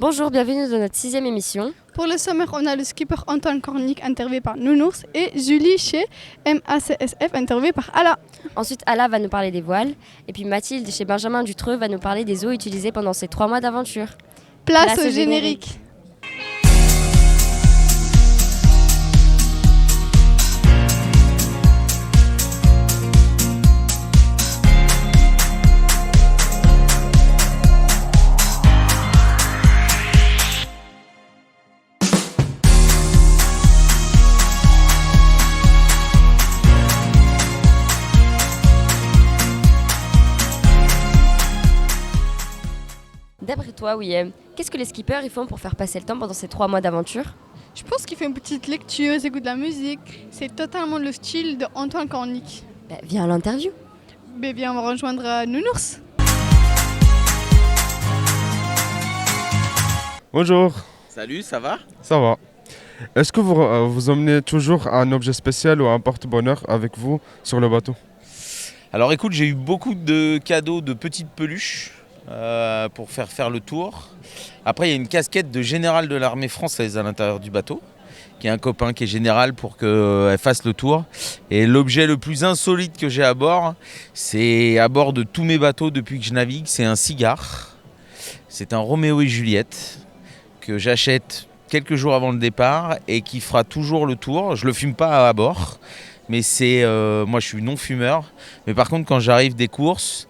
Bonjour, bienvenue dans notre 6e émission. Pour le sommaire, on a le skipper Antoine Cornic interviewé par Nounours et Julie chez MACSF interviewée par Ala. Ensuite, Ala va nous parler des voiles. Et puis Mathilde chez Benjamin Dutreux va nous parler des eaux utilisées pendant ces 3 mois d'aventure. Place au générique. D'après toi, William, qu'est-ce que les skippers ils font pour faire passer le temps pendant ces 3 mois d'aventure? Je pense qu'il fait une petite lecture, il écoute de la musique. C'est totalement le style de Antoine Cornic. Viens à l'interview. Bien, on va rejoindre Nounours. Bonjour. Salut, ça va? Ça va. Est-ce que vous emmenez toujours un objet spécial ou un porte-bonheur avec vous sur le bateau? Alors écoute, j'ai eu beaucoup de cadeaux de petites peluches pour faire le tour. Après, il y a une casquette de général de l'armée française à l'intérieur du bateau, qui est un copain qui est général pour qu'elle fasse le tour. Et l'objet le plus insolite que j'ai à bord, c'est à bord de tous mes bateaux depuis que je navigue, c'est un cigare. C'est un Roméo et Juliette que j'achète quelques jours avant le départ et qui fera toujours le tour. Je le fume pas à bord, mais moi je suis non fumeur. Mais par contre, quand j'arrive des courses,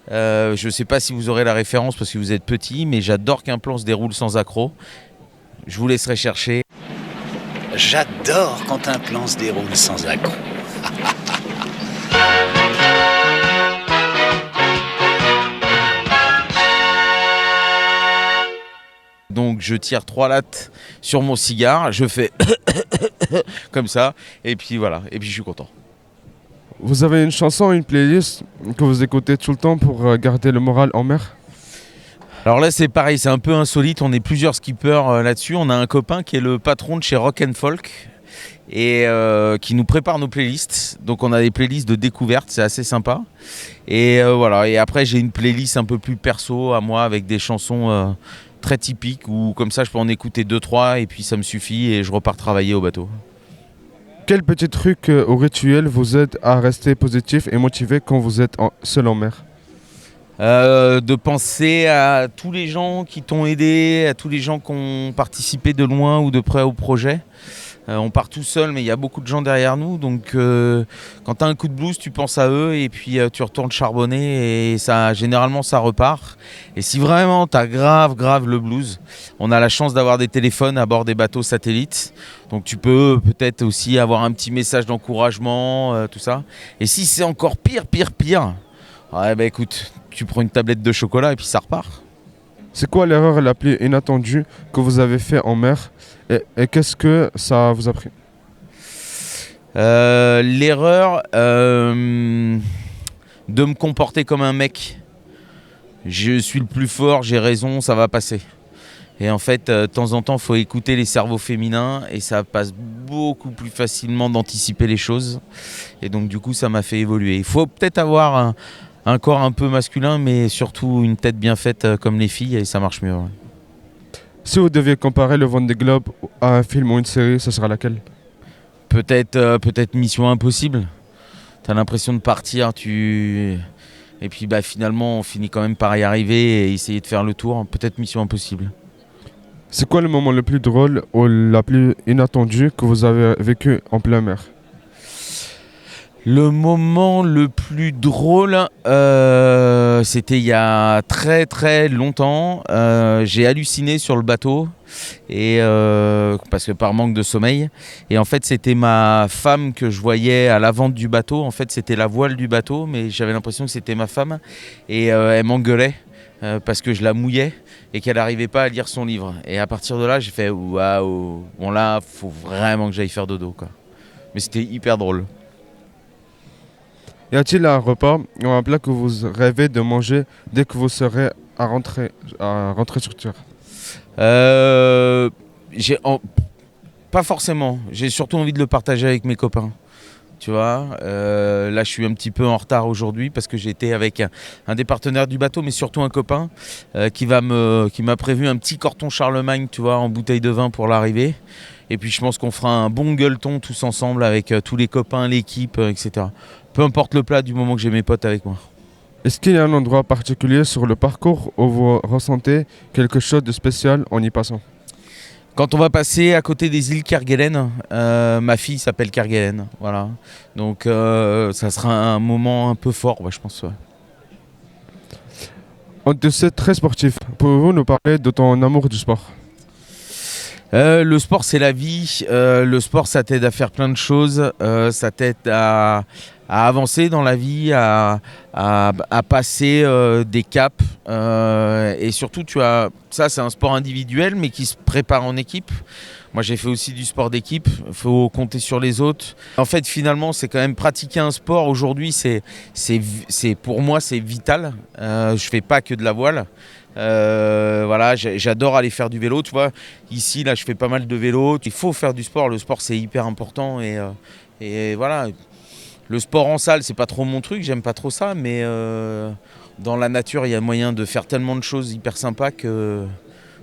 je ne sais pas si vous aurez la référence parce que vous êtes petit, mais j'adore qu'un plan se déroule sans accroc. Je vous laisserai chercher. J'adore quand un plan se déroule sans accroc. Donc je tire 3 lattes sur mon cigare, je fais comme ça, et puis voilà, et puis je suis content. Vous avez une chanson, une playlist que vous écoutez tout le temps pour garder le moral en mer? Alors là c'est pareil, c'est un peu insolite, on est plusieurs skippers là-dessus. On a un copain qui est le patron de chez Rock & Folk et qui nous prépare nos playlists. Donc on a des playlists de découverte, c'est assez sympa. Et voilà, et après j'ai une playlist un peu plus perso à moi avec des chansons très typiques où comme ça je peux en écouter 2-3 et puis ça me suffit et je repars travailler au bateau. Quel petit truc ou rituel vous aide à rester positif et motivé quand vous êtes seul en mer? De penser à tous les gens qui t'ont aidé, à tous les gens qui ont participé de loin ou de près au projet. On part tout seul, mais il y a beaucoup de gens derrière nous. Donc quand tu as un coup de blues, tu penses à eux et puis tu retournes charbonner et généralement ça repart. Et si vraiment tu as grave le blues, on a la chance d'avoir des téléphones à bord des bateaux satellites. Donc tu peux peut-être aussi avoir un petit message d'encouragement, tout ça. Et si c'est encore pire, écoute, tu prends une tablette de chocolat et puis ça repart. C'est quoi l'erreur la plus inattendue que vous avez fait en mer et qu'est-ce que ça vous a pris? L'erreur de me comporter comme un mec. Je suis le plus fort, j'ai raison, ça va passer. Et en fait, de temps en temps, il faut écouter les cerveaux féminins et ça passe beaucoup plus facilement d'anticiper les choses. Et donc du coup, ça m'a fait évoluer. Il faut peut-être avoir un corps un peu masculin, mais surtout une tête bien faite comme les filles et ça marche mieux. Ouais. Si vous deviez comparer le Vendée Globe à un film ou une série, ce sera laquelle? Peut-être Mission Impossible. T'as l'impression de partir, et puis finalement on finit quand même par y arriver et essayer de faire le tour. Peut-être Mission Impossible. C'est quoi le moment le plus drôle ou la plus inattendue que vous avez vécu en plein mer? Le moment le plus drôle, c'était il y a très longtemps. J'ai halluciné sur le bateau parce que par manque de sommeil. Et en fait, c'était ma femme que je voyais à l'avant du bateau. En fait, c'était la voile du bateau, mais j'avais l'impression que c'était ma femme. Et elle m'engueulait parce que je la mouillais et qu'elle n'arrivait pas à lire son livre. Et à partir de là, j'ai fait waouh, bon là, faut vraiment que j'aille faire dodo, quoi. Mais c'était hyper drôle. Y a-t-il un repas ou un plat que vous rêvez de manger dès que vous serez à rentrer sur Terre? Pas forcément. J'ai surtout envie de le partager avec mes copains. Tu vois, là je suis un petit peu en retard aujourd'hui parce que j'étais avec un des partenaires du bateau, mais surtout un copain qui m'a prévu un petit Corton Charlemagne, tu vois, en bouteille de vin pour l'arrivée. Et puis je pense qu'on fera un bon gueuleton tous ensemble avec tous les copains, l'équipe, etc. Peu importe le plat du moment que j'ai mes potes avec moi. Est-ce qu'il y a un endroit particulier sur le parcours où vous ressentez quelque chose de spécial en y passant? Quand on va passer à côté des îles Kerguelen, ma fille s'appelle Kerguelen, voilà. Donc ça sera un moment un peu fort, ouais, je pense. Ouais. On te sait très sportif. Pouvez-vous nous parler de ton amour du sport? Le sport, c'est la vie. Le sport, ça t'aide à faire plein de choses. Ça t'aide à avancer dans la vie, à passer des caps. Et surtout, ça, c'est un sport individuel, mais qui se prépare en équipe. Moi, j'ai fait aussi du sport d'équipe. Il faut compter sur les autres. En fait, finalement, c'est quand même pratiquer un sport. Aujourd'hui, pour moi, c'est vital. Je fais pas que de la voile. Voilà, j'adore aller faire du vélo, tu vois. Ici, là, je fais pas mal de vélo. Il faut faire du sport. Le sport, c'est hyper important. Et voilà. Le sport en salle, c'est pas trop mon truc. J'aime pas trop ça. Mais dans la nature, il y a moyen de faire tellement de choses hyper sympas que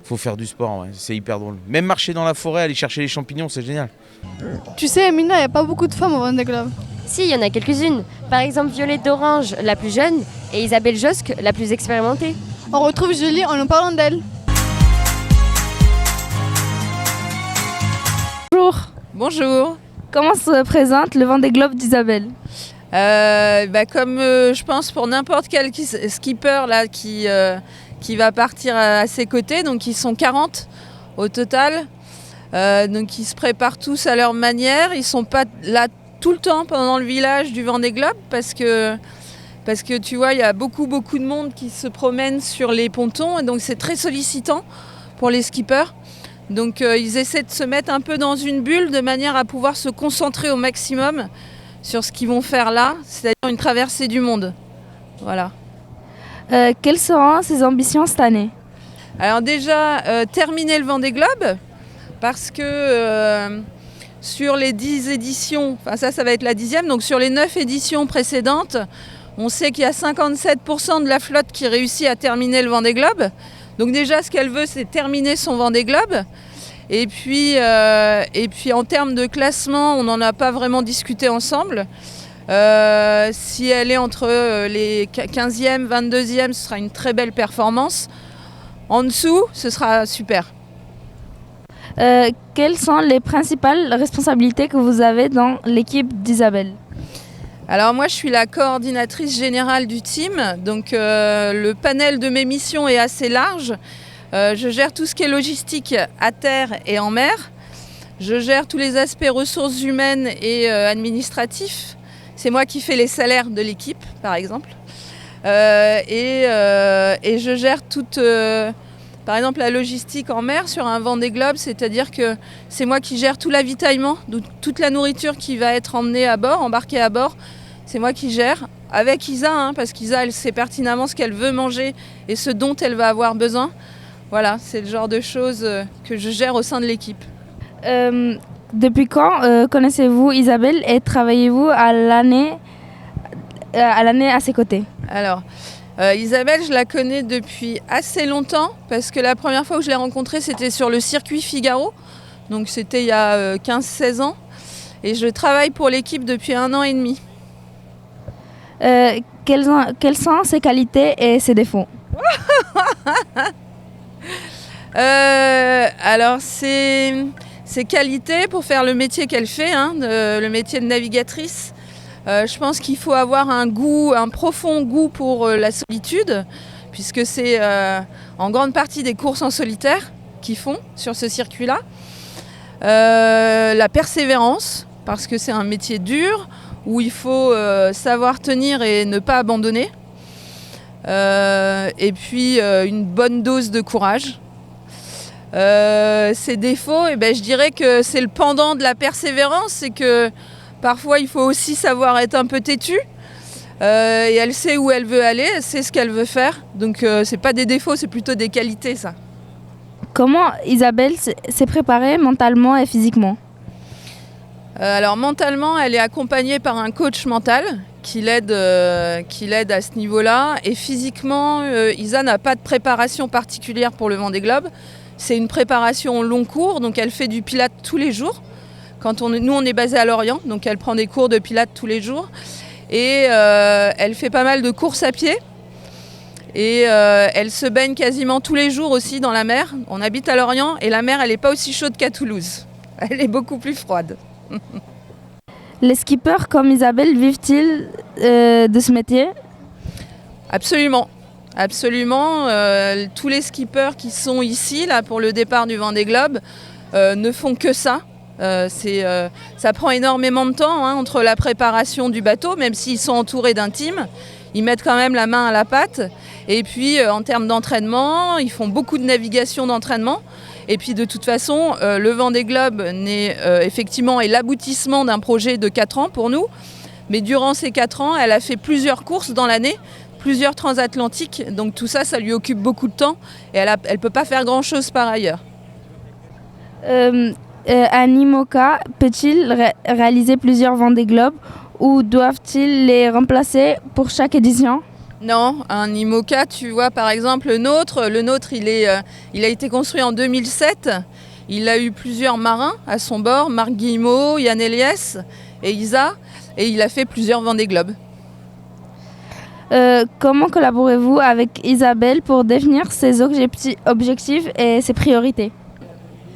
faut faire du sport. Ouais. C'est hyper drôle. Même marcher dans la forêt, aller chercher les champignons, c'est génial. Tu sais, Amina, il n'y a pas beaucoup de femmes au Vendée Globe. Si, il y en a quelques-unes. Par exemple, Violette d'Orange, la plus jeune, et Isabelle Josque, la plus expérimentée. On retrouve Julie en nous parlant d'elle. Bonjour. Bonjour. Comment se présente le Vendée Globe d'Isabelle? Comme je pense pour n'importe quel skipper là, qui va partir à ses côtés, donc ils sont 40 au total. Donc ils se préparent tous à leur manière. Ils ne sont pas là tout le temps pendant le village du Vendée Globe parce que tu vois, il y a beaucoup de monde qui se promène sur les pontons et donc c'est très sollicitant pour les skippers. Donc ils essaient de se mettre un peu dans une bulle de manière à pouvoir se concentrer au maximum sur ce qu'ils vont faire là, c'est-à-dire une traversée du monde. Voilà. Quelles seront ses ambitions cette année? Alors déjà, terminer le Vendée Globe parce que sur les 10 éditions, enfin ça va être la 10e, donc sur les 9 éditions précédentes, on sait qu'il y a 57% de la flotte qui réussit à terminer le Vendée Globe. Donc déjà, ce qu'elle veut, c'est terminer son Vendée Globe. Et puis en termes de classement, on n'en a pas vraiment discuté ensemble. Si elle est entre les 15e, 22e, ce sera une très belle performance. En dessous, ce sera super. Quelles sont les principales responsabilités que vous avez dans l'équipe d'Isabelle? Alors moi, je suis la coordinatrice générale du team, donc le panel de mes missions est assez large. Je gère tout ce qui est logistique à terre et en mer. Je gère tous les aspects ressources humaines et administratifs. C'est moi qui fais les salaires de l'équipe, par exemple. Et je gère toute, par exemple, la logistique en mer sur un Vendée Globe, c'est-à-dire que c'est moi qui gère tout l'avitaillement, toute la nourriture qui va être emmenée à bord, embarquée à bord. C'est moi qui gère, avec Isa, parce qu'Isa, elle sait pertinemment ce qu'elle veut manger et ce dont elle va avoir besoin. Voilà, c'est le genre de choses que je gère au sein de l'équipe. Depuis quand connaissez-vous Isabelle et travaillez-vous à l'année à ses côtés? Alors, Isabelle, je la connais depuis assez longtemps parce que la première fois où je l'ai rencontrée, c'était sur le circuit Figaro. Donc c'était il y a 15-16 ans. Et je travaille pour l'équipe depuis 1 an et demi. Quelles sont ses qualités et ses défauts? Alors, ses qualités pour faire le métier qu'elle fait, le métier de navigatrice, je pense qu'il faut avoir un profond goût pour la solitude, puisque c'est en grande partie des courses en solitaire qu'ils font sur ce circuit-là. La persévérance, parce que c'est un métier dur, où il faut savoir tenir et ne pas abandonner. Et puis une bonne dose de courage. Ses défauts, je dirais que c'est le pendant de la persévérance, c'est que parfois il faut aussi savoir être un peu têtu. Et elle sait où elle veut aller, elle sait ce qu'elle veut faire. Donc c'est pas des défauts, c'est plutôt des qualités, ça. Comment Isabelle s'est préparée mentalement et physiquement? Alors mentalement, elle est accompagnée par un coach mental qui l'aide à ce niveau-là. Et physiquement, Isa n'a pas de préparation particulière pour le Vendée Globe. C'est une préparation long cours, donc elle fait du pilates tous les jours. Nous, on est basé à Lorient, donc elle prend des cours de pilates tous les jours. Et elle fait pas mal de courses à pied. Et elle se baigne quasiment tous les jours aussi dans la mer. On habite à Lorient et la mer, elle n'est pas aussi chaude qu'à Toulouse. Elle est beaucoup plus froide. Les skippers comme Isabelle vivent-ils de ce métier? Absolument. Absolument. Tous les skippers qui sont ici là, pour le départ du Vendée Globe ne font que ça. Ça prend énormément de temps entre la préparation du bateau, même s'ils sont entourés d'un team. Ils mettent quand même la main à la pâte. Et puis en termes d'entraînement, ils font beaucoup de navigation d'entraînement. Et puis de toute façon, le Vendée Globe effectivement est l'aboutissement d'un projet de 4 ans pour nous. Mais durant ces 4 ans, elle a fait plusieurs courses dans l'année, plusieurs transatlantiques. Donc tout ça, ça lui occupe beaucoup de temps. Et elle ne peut pas faire grand-chose par ailleurs. Un IMOCA peut-il réaliser plusieurs Vendée Globe ou doivent-ils les remplacer pour chaque édition? Non, un IMOCA, tu vois par exemple le nôtre, il a été construit en 2007. Il a eu plusieurs marins à son bord, Marc Guillemot, Yann Eliès et Isa, et il a fait plusieurs Vendée Globe. Comment collaborez-vous avec Isabelle pour définir ses objectifs et ses priorités?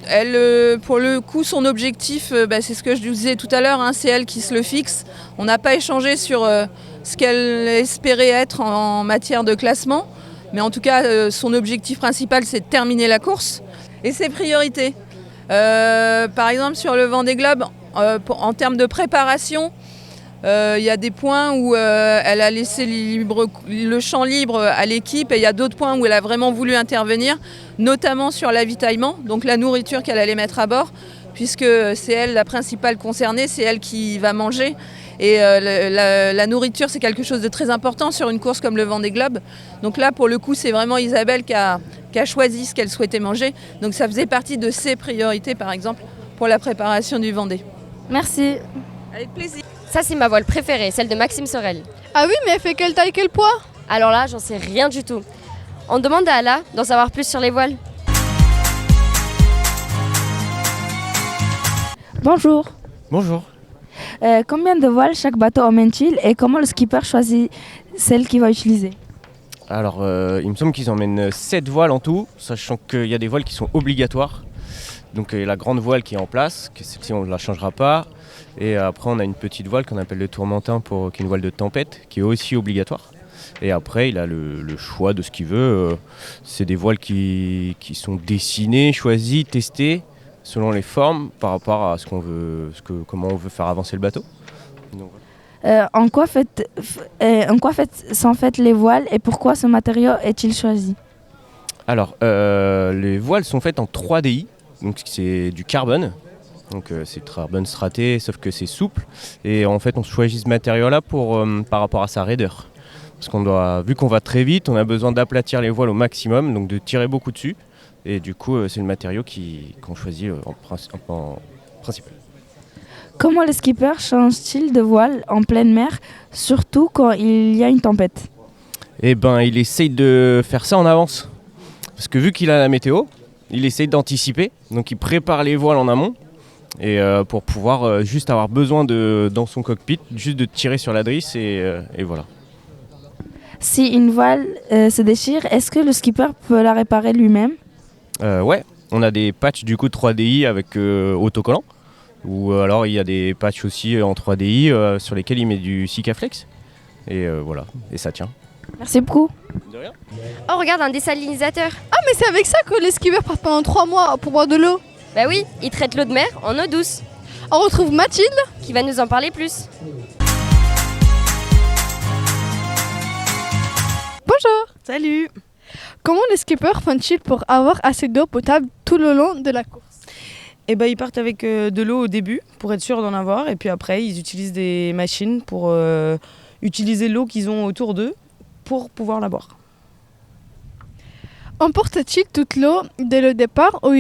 Elle, pour le coup, son objectif, c'est ce que je vous disais tout à l'heure, c'est elle qui se le fixe. On n'a pas échangé sur ce qu'elle espérait être en matière de classement, mais en tout cas, son objectif principal, c'est de terminer la course. Et ses priorités. Par exemple, sur le Vendée Globe, en termes de préparation, il y a des points où elle a laissé le champ libre à l'équipe et il y a d'autres points où elle a vraiment voulu intervenir, notamment sur l'avitaillement, donc la nourriture qu'elle allait mettre à bord, puisque c'est elle la principale concernée, c'est elle qui va manger. Et la nourriture, c'est quelque chose de très important sur une course comme le Vendée Globe. Donc là, pour le coup, c'est vraiment Isabelle qui a choisi ce qu'elle souhaitait manger. Donc ça faisait partie de ses priorités, par exemple, pour la préparation du Vendée. Merci. Avec plaisir. Ça, c'est ma voile préférée, celle de Maxime Sorel. Ah oui, mais elle fait quelle taille, quel poids? Alors là, j'en sais rien du tout. On demande à Ala d'en savoir plus sur les voiles. Bonjour. Bonjour. Combien de voiles chaque bateau emmène-t-il et comment le skipper choisit celle qu'il va utiliser? Alors, il me semble qu'ils emmènent 7 voiles en tout, sachant qu'il y a des voiles qui sont obligatoires. Donc la grande voile qui est en place, que celle-ci on ne la changera pas. Et après on a une petite voile qu'on appelle le tourmentin, qui est une voile de tempête, qui est aussi obligatoire. Et après il a le choix de ce qu'il veut. C'est des voiles qui sont dessinées, choisies, testées, selon les formes, par rapport à comment on veut faire avancer le bateau. Donc, en quoi sont faites les voiles et pourquoi ce matériau est-il choisi? Alors, les voiles sont faites en 3DI, donc c'est du carbone. Donc c'est du carbone straté, sauf que c'est souple. Et en fait, on choisit ce matériau-là par rapport à sa raideur. Parce vu qu'on va très vite, on a besoin d'aplatir les voiles au maximum, donc de tirer beaucoup dessus. Et du coup, c'est le matériau qu'on choisit en principal. Comment les skippers changent-ils de voile en pleine mer, surtout quand il y a une tempête? Eh ben, il essaye de faire ça en avance. Parce que vu qu'il a la météo, il essaye d'anticiper. Donc il prépare les voiles en amont. Et pour pouvoir juste avoir besoin dans son cockpit, juste de tirer sur la drisse et voilà. Si une voile se déchire, est-ce que le skipper peut la réparer lui-même? Ouais, on a des patchs du coup 3DI avec autocollant. Ou alors il y a des patchs aussi en 3DI sur lesquels il met du Sikaflex. Et voilà, et ça tient. Merci beaucoup. De rien. Oh, regarde, un désalinisateur. Ah, mais c'est avec ça que les skippers partent pendant 3 mois pour boire de l'eau. Bah oui, ils traitent l'eau de mer en eau douce. On retrouve Mathilde. Qui va nous en parler plus. Bonjour. Salut. Comment les skippers font-ils pour avoir assez d'eau potable tout le long de la course? Eh ben, ils partent avec de l'eau au début pour être sûr d'en avoir. Et puis après, ils utilisent des machines pour utiliser l'eau qu'ils ont autour d'eux pour pouvoir la boire. Emportent-ils toute l'eau dès le départ ou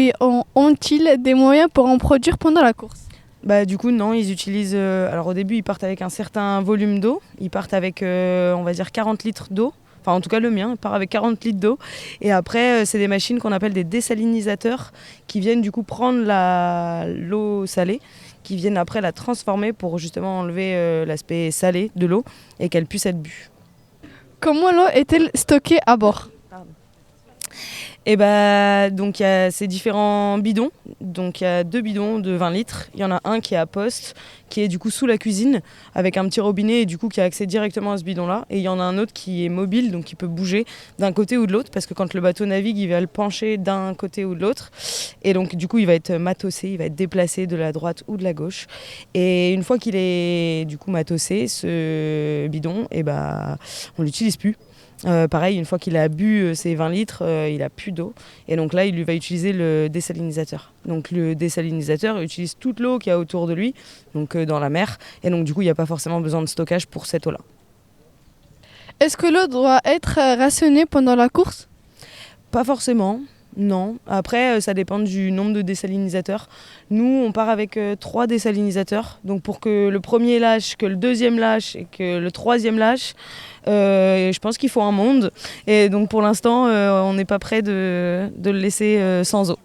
ont-ils des moyens pour en produire pendant la course? Bah du coup non, ils utilisent... alors au début ils partent avec un certain volume d'eau, ils partent avec on va dire 40 litres d'eau. Enfin en tout cas le mien, il part avec 40 litres d'eau. Et après c'est des machines qu'on appelle des désalinisateurs qui viennent du coup prendre l'eau salée, qui viennent après la transformer pour justement enlever l'aspect salé de l'eau et qu'elle puisse être bue. Comment l'eau est-elle stockée à bord? Et bah, donc il y a ces différents bidons. Donc il y a 2 bidons de 20 litres. Il y en a un qui est à poste, qui est du coup sous la cuisine, avec un petit robinet et du coup qui a accès directement à ce bidon-là. Et il y en a un autre qui est mobile, donc qui peut bouger d'un côté ou de l'autre, parce que quand le bateau navigue, il va le pencher d'un côté ou de l'autre. Et donc du coup, il va être matossé, il va être déplacé de la droite ou de la gauche. Et une fois qu'il est du coup matossé, ce bidon, et bah, on l'utilise plus. Pareil, une fois qu'il a bu ses 20 litres, il n'a plus d'eau. Et donc là, il va utiliser le désalinisateur. Donc le désalinisateur utilise toute l'eau qu'il y a autour de lui, donc dans la mer. Et donc du coup, il n'y a pas forcément besoin de stockage pour cette eau-là. Est-ce que l'eau doit être rationnée pendant la course? Pas forcément. Non. Après, ça dépend du nombre de désalinisateurs. Nous, on part avec 3 désalinisateurs. Donc pour que le premier lâche, que le deuxième lâche et que le troisième lâche, je pense qu'il faut un monde. Et donc pour l'instant, on n'est pas prêt de le laisser sans eau.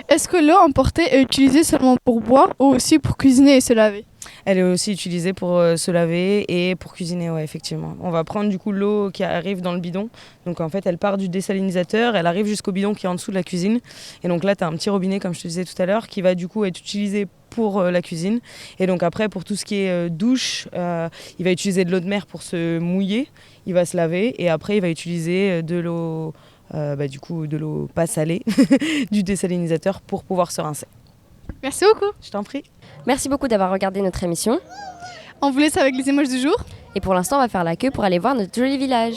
Est-ce que l'eau emportée est utilisée seulement pour boire ou aussi pour cuisiner et se laver? Elle est aussi utilisée pour se laver et pour cuisiner, ouais, effectivement. On va prendre du coup l'eau qui arrive dans le bidon. Donc en fait, elle part du désalinisateur, elle arrive jusqu'au bidon qui est en dessous de la cuisine. Et donc là, tu as un petit robinet, comme je te disais tout à l'heure, qui va du coup être utilisé pour la cuisine. Et donc après, pour tout ce qui est douche, il va utiliser de l'eau de mer pour se mouiller. Il va se laver et après, il va utiliser de l'eau, du coup, de l'eau pas salée, du désalinisateur pour pouvoir se rincer. Merci beaucoup. Je t'en prie. Merci beaucoup d'avoir regardé notre émission. On vous laisse avec les images du jour. Et pour l'instant, on va faire la queue pour aller voir notre joli village.